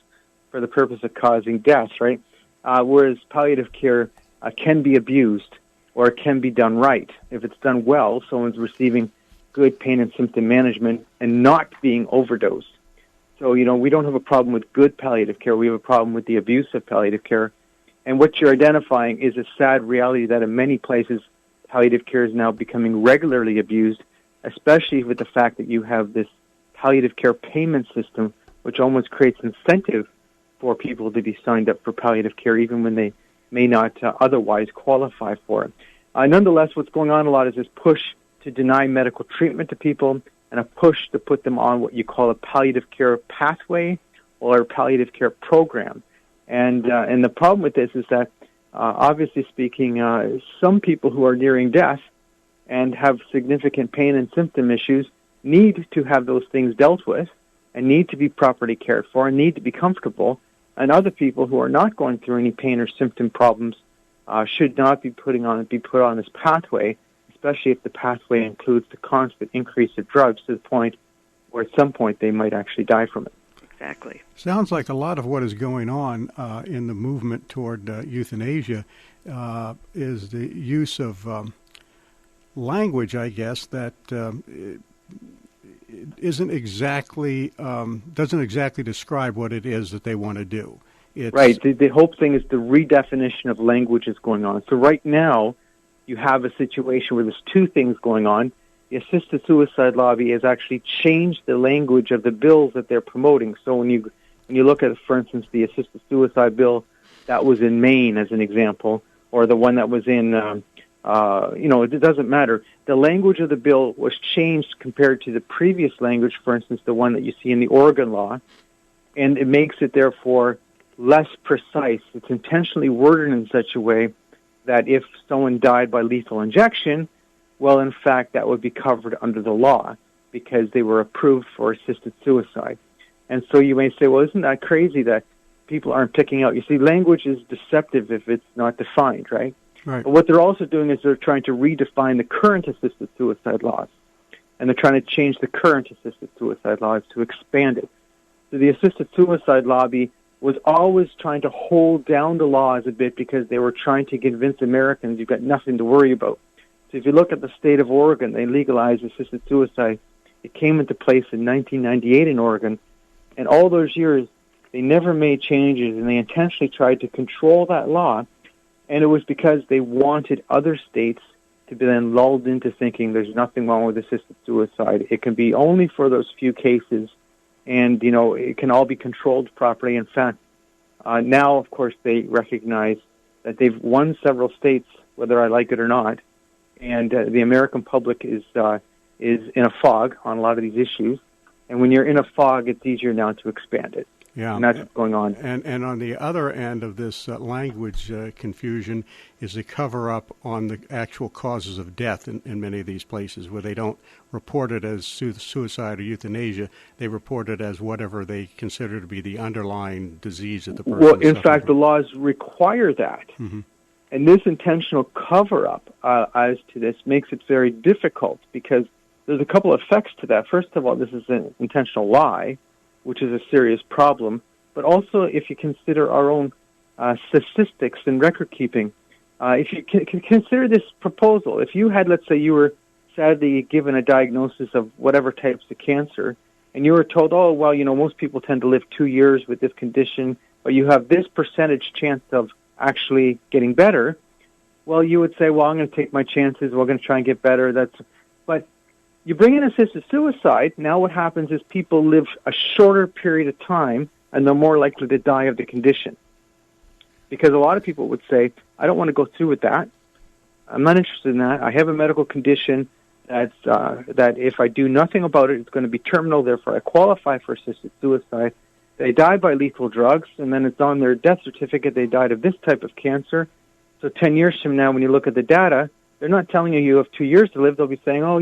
for the purpose of causing death, right? Whereas palliative care can be abused or it can be done right. If it's done well, someone's receiving good pain and symptom management and not being overdosed. So, we don't have a problem with good palliative care. We have a problem with the abuse of palliative care. And what you're identifying is a sad reality that in many places, palliative care is now becoming regularly abused, especially with the fact that you have this palliative care payment system, which almost creates incentive for people to be signed up for palliative care, even when they may not otherwise qualify for it. Nonetheless, what's going on a lot is this push to deny medical treatment to people and a push to put them on what you call a palliative care pathway or a palliative care program. And the problem with this is that, obviously speaking, some people who are nearing death and have significant pain and symptom issues need to have those things dealt with and need to be properly cared for and need to be comfortable. And other people who are not going through any pain or symptom problems should not be put on this pathway, especially if the pathway includes the constant increase of drugs to the point where at some point they might actually die from it. Exactly. Sounds like a lot of what is going on in the movement toward euthanasia is the use of language, I guess, that doesn't exactly describe what it is that they want to do. It's, right. The whole thing is the redefinition of language is going on. So right now, you have a situation where there's two things going on. The assisted suicide lobby has actually changed the language of the bills that they're promoting. So when you look at, for instance, the assisted suicide bill that was in Maine, as an example, or the one that was in, it doesn't matter. The language of the bill was changed compared to the previous language, for instance, the one that you see in the Oregon law, and it makes it, therefore, less precise. It's intentionally worded in such a way that if someone died by lethal injection, well, in fact, that would be covered under the law because they were approved for assisted suicide. And so you may say, well, isn't that crazy that people aren't picking out? You see, language is deceptive if it's not defined, right? Right. But what they're also doing is they're trying to redefine the current assisted suicide laws. And they're trying to change the current assisted suicide laws to expand it. So the assisted suicide lobby was always trying to hold down the laws a bit because they were trying to convince Americans you've got nothing to worry about. So if you look at the state of Oregon, they legalized assisted suicide. It came into place in 1998 in Oregon. And all those years, they never made changes, and they intentionally tried to control that law. And it was because they wanted other states to be then lulled into thinking there's nothing wrong with assisted suicide. It can be only for those few cases, and, it can all be controlled properly. In fact, now, of course, they recognize that they've won several states, whether I like it or not, and the American public is in a fog on a lot of these issues. And when you're in a fog, it's easier now to expand it. Yeah, and that's what's going on. And on the other end of this language confusion is the cover-up on the actual causes of death in many of these places, where they don't report it as suicide or euthanasia. They report it as whatever they consider to be the underlying disease that the person Well, in suffers fact, from. the laws require that. Mm-hmm. And this intentional cover-up as to this makes it very difficult because there's a couple of effects to that. First of all, this is an intentional lie, which is a serious problem. But also, if you consider our own statistics and record keeping, if you can consider this proposal, if you had, let's say, you were sadly given a diagnosis of whatever types of cancer, and you were told, oh, well, most people tend to live 2 years with this condition, but you have this percentage chance of actually getting better, well, you would say, well, I'm going to take my chances, we're going to try and get better. But you bring in assisted suicide, now what happens is people live a shorter period of time, and they're more likely to die of the condition. Because a lot of people would say, I don't want to go through with that. I'm not interested in that. I have a medical condition that if I do nothing about it, it's going to be terminal, therefore I qualify for assisted suicide. They die by lethal drugs, and then it's on their death certificate they died of this type of cancer. So 10 years from now, when you look at the data, they're not telling you you have 2 years to live. They'll be saying, oh,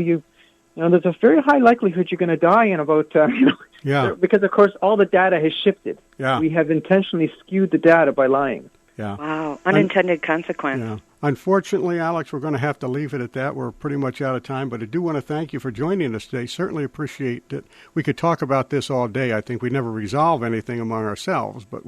there's a very high likelihood you're going to die in about, because, of course, all the data has shifted. Yeah. We have intentionally skewed the data by lying. Yeah. Wow, unintended consequence. Yeah. Unfortunately, Alex, we're going to have to leave it at that. We're pretty much out of time, but I do want to thank you for joining us today. Certainly appreciate that. We could talk about this all day. I think we never resolve anything among ourselves, but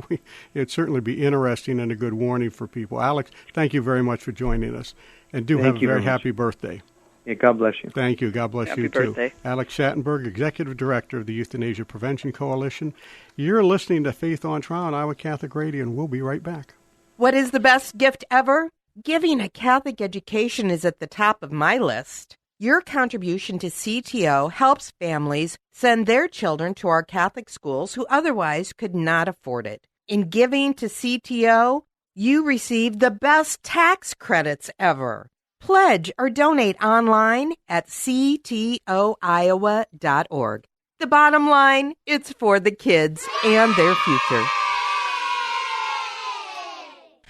it'd certainly be interesting and a good warning for people. Alex, thank you very much for joining us, and have a very happy birthday. Yeah, God bless you. Thank you. God bless you, birthday. too. Alex Shandenberg, Executive Director of the Euthanasia Prevention Coalition. You're listening to Faith on Trial on Iowa Catholic Radio, and we'll be right back. What is the best gift ever? Giving a Catholic education is at the top of my list. Your contribution to CTO helps families send their children to our Catholic schools who otherwise could not afford it. In giving to CTO, you receive the best tax credits ever. Pledge or donate online at ctoiowa.org. The bottom line, it's for the kids and their future.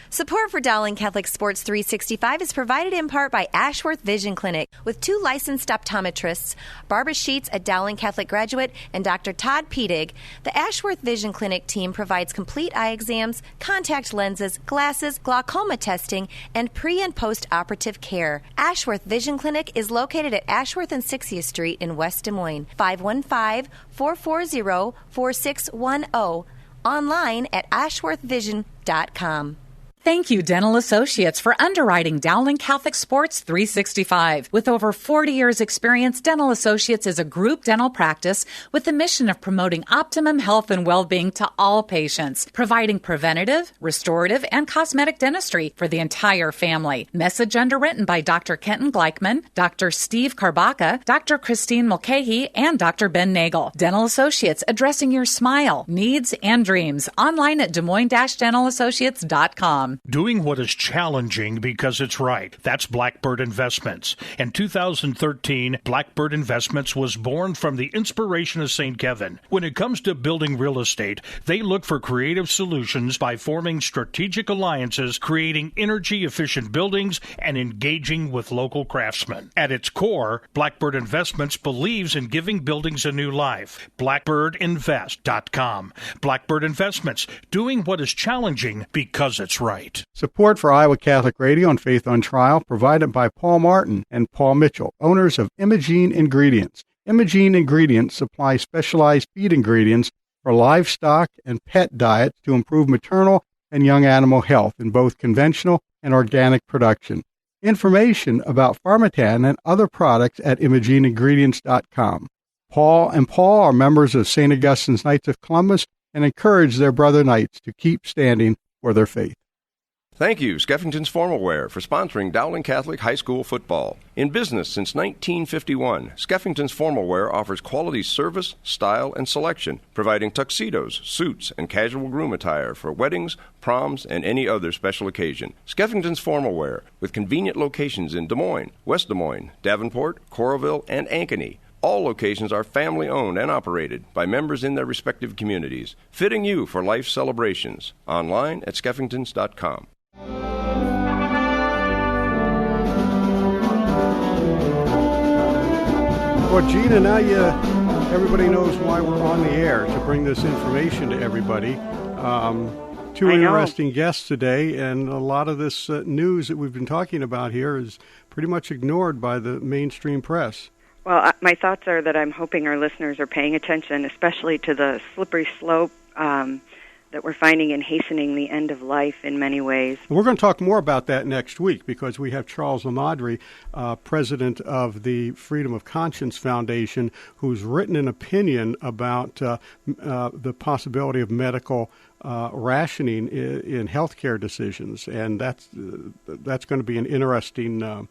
Support for Dowling Catholic Sports 365 is provided in part by Ashworth Vision Clinic with 2 licensed optometrists, Barbara Sheets, a Dowling Catholic graduate, and Dr. Todd Piedig. The Ashworth Vision Clinic team provides complete eye exams, contact lenses, glasses, glaucoma testing, and pre- and post-operative care. Ashworth Vision Clinic is located at Ashworth and 60th Street in West Des Moines, 515-440-4610, online at ashworthvision.com. Thank you, Dental Associates, for underwriting Dowling Catholic Sports 365. With over 40 years' experience, Dental Associates is a group dental practice with the mission of promoting optimum health and well-being to all patients, providing preventative, restorative, and cosmetic dentistry for the entire family. Message underwritten by Dr. Kenton Gleichman, Dr. Steve Karbaka, Dr. Christine Mulcahy, and Dr. Ben Nagel. Dental Associates, addressing your smile, needs, and dreams. Online at DesMoines-DentalAssociates.com. Doing what is challenging because it's right. That's Blackbird Investments. In 2013, Blackbird Investments was born from the inspiration of St. Kevin. When it comes to building real estate, they look for creative solutions by forming strategic alliances, creating energy-efficient buildings, and engaging with local craftsmen. At its core, Blackbird Investments believes in giving buildings a new life. BlackbirdInvest.com. Blackbird Investments, doing what is challenging because it's right. Support for Iowa Catholic Radio and Faith on Trial provided by Paul Martin and Paul Mitchell, owners of Imogene Ingredients. Imogene Ingredients supply specialized feed ingredients for livestock and pet diets to improve maternal and young animal health in both conventional and organic production. Information about Pharmatan and other products at ImogeneIngredients.com. Paul and Paul are members of St. Augustine's Knights of Columbus and encourage their brother knights to keep standing for their faith. Thank you, Skeffington's Formal Wear, for sponsoring Dowling Catholic High School football. In business since 1951, Skeffington's Formal Wear offers quality service, style, and selection, providing tuxedos, suits, and casual groom attire for weddings, proms, and any other special occasion. Skeffington's Formal Wear, with convenient locations in Des Moines, West Des Moines, Davenport, Coralville, and Ankeny. All locations are family-owned and operated by members in their respective communities, fitting you for life celebrations. Online at skeffingtons.com. Well, Gina, now everybody knows why we're on the air, to bring this information to everybody. Two interesting guests today, and a lot of this news that we've been talking about here is pretty much ignored by the mainstream press. Well, my thoughts are that I'm hoping our listeners are paying attention, especially to the slippery slope that we're finding in hastening the end of life in many ways. We're going to talk more about that next week because we have Charles Lamadri, president of the Freedom of Conscience Foundation, who's written an opinion about the possibility of medical rationing in healthcare decisions, and that's going to be an interesting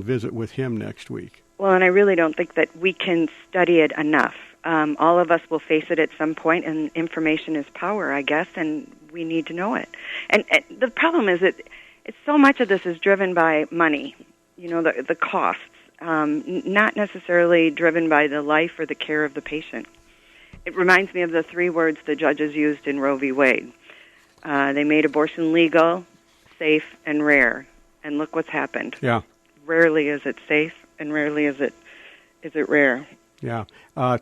visit with him next week. Well, and I really don't think that we can study it enough. All of us will face it at some point, and information is power, I guess, and we need to know it. And the problem is that so much of this is driven by money, the costs, not necessarily driven by the life or the care of the patient. It reminds me of the three words the judges used in Roe v. Wade. They made abortion legal, safe, and rare. And look what's happened. Yeah. Rarely is it safe, and rarely is it rare. Yeah.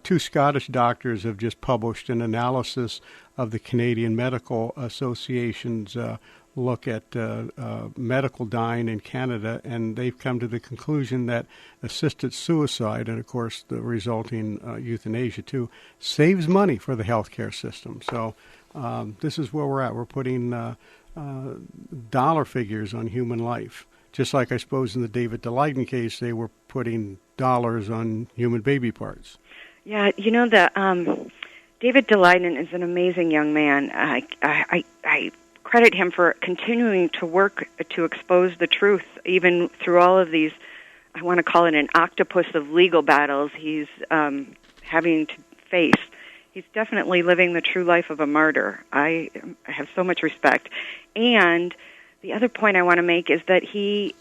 Two Scottish doctors have just published an analysis of the Canadian Medical Association's look at medical dying in Canada, and they've come to the conclusion that assisted suicide, and of course the resulting euthanasia too, saves money for the healthcare system. So this is where we're at. We're putting dollar figures on human life. Just like I suppose in the David Daleiden case, they were putting dollars on human baby parts. Yeah, David Daleiden is an amazing young man. I credit him for continuing to work to expose the truth, even through all of these, I want to call it an octopus of legal battles he's having to face. He's definitely living the true life of a martyr. I have so much respect. And the other point I want to make is that his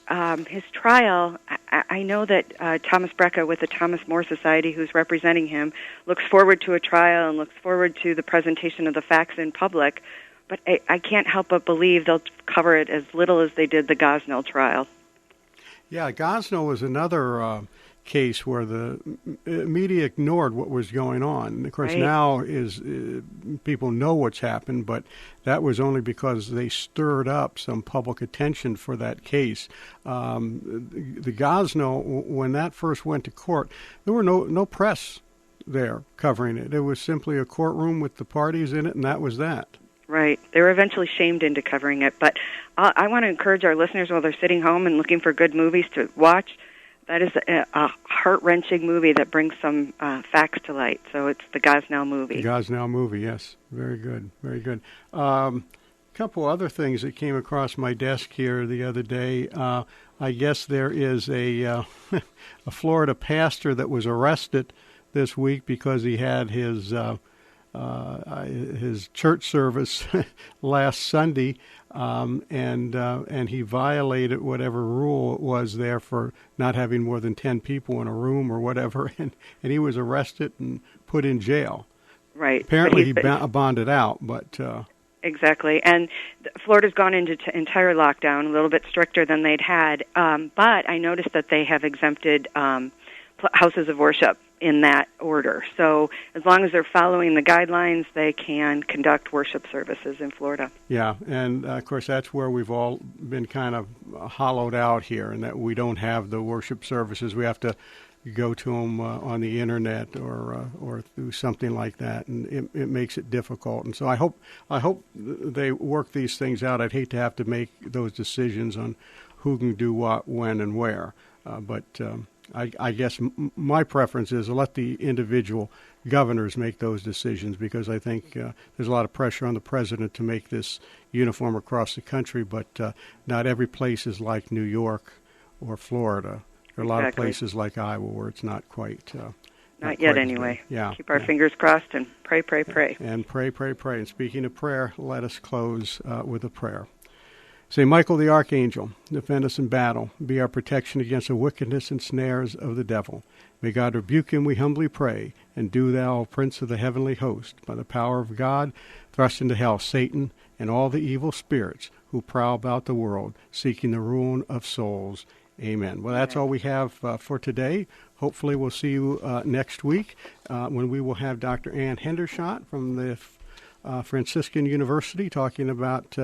trial, I know that Thomas Brejcha with the Thomas More Society, who's representing him, looks forward to a trial and looks forward to the presentation of the facts in public, but I can't help but believe they'll cover it as little as they did the Gosnell trial. Yeah, Gosnell was another case where the media ignored what was going on. Of course, right. Now people know what's happened, but that was only because they stirred up some public attention for that case. The Gosnell, when that first went to court, there were no press there covering it. It was simply a courtroom with the parties in it, and that was that. Right. They were eventually shamed into covering it. But I want to encourage our listeners while they're sitting home and looking for good movies to watch. That is a heart-wrenching movie that brings some facts to light. So it's the Gosnell movie. The Gosnell movie, yes. Very good. Very good. Couple other things that came across my desk here the other day. I guess there is a Florida pastor that was arrested this week because he had his church service last Sunday, and he violated whatever rule it was there for not having more than 10 people in a room or whatever, and he was arrested and put in jail. Right. Apparently he bonded out, but... Exactly. And Florida's gone into entire lockdown, a little bit stricter than they'd had, but I noticed that they have exempted houses of worship in that order. So as long as they're following the guidelines, they can conduct worship services in Florida. Yeah, and of course that's where we've all been kind of hollowed out here, and that we don't have the worship services. We have to go to them on the internet or through something like that, and it makes it difficult. And so I hope they work these things out. I'd hate to have to make those decisions on who can do what, when, and where. But I guess my preference is to let the individual governors make those decisions, because I think there's a lot of pressure on the president to make this uniform across the country, but not every place is like New York or Florida. There are a lot of places like Iowa where it's not quite... not yet, anyway. Yeah. Keep our fingers crossed and pray, pray, pray. And pray, pray, pray. And speaking of prayer, let us close with a prayer. Saint Michael the Archangel, defend us in battle. Be our protection against the wickedness and snares of the devil. May God rebuke him, we humbly pray. And do thou, Prince of the heavenly host, by the power of God, thrust into hell Satan and all the evil spirits who prowl about the world, seeking the ruin of souls. Amen. Well, that's all we have for today. Hopefully we'll see you next week when we will have Dr. Ann Hendershot from the Franciscan University talking about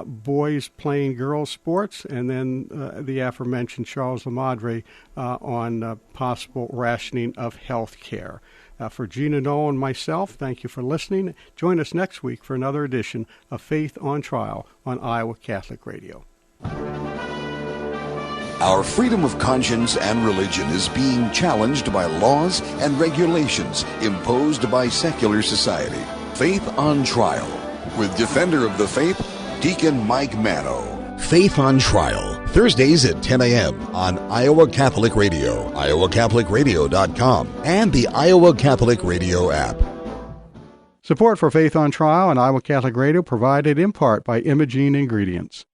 boys playing girls' sports, and then the aforementioned Charles Lamadre on possible rationing of health care. For Gina Knoll and myself, thank you for listening. Join us next week for another edition of Faith on Trial on Iowa Catholic Radio. Our freedom of conscience and religion is being challenged by laws and regulations imposed by secular society. Faith on Trial with Defender of the Faith, Deacon Mike Mano. Faith on Trial, Thursdays at 10 a.m. on Iowa Catholic Radio, iowacatholicradio.com, and the Iowa Catholic Radio app. Support for Faith on Trial and Iowa Catholic Radio provided in part by Imogene Ingredients.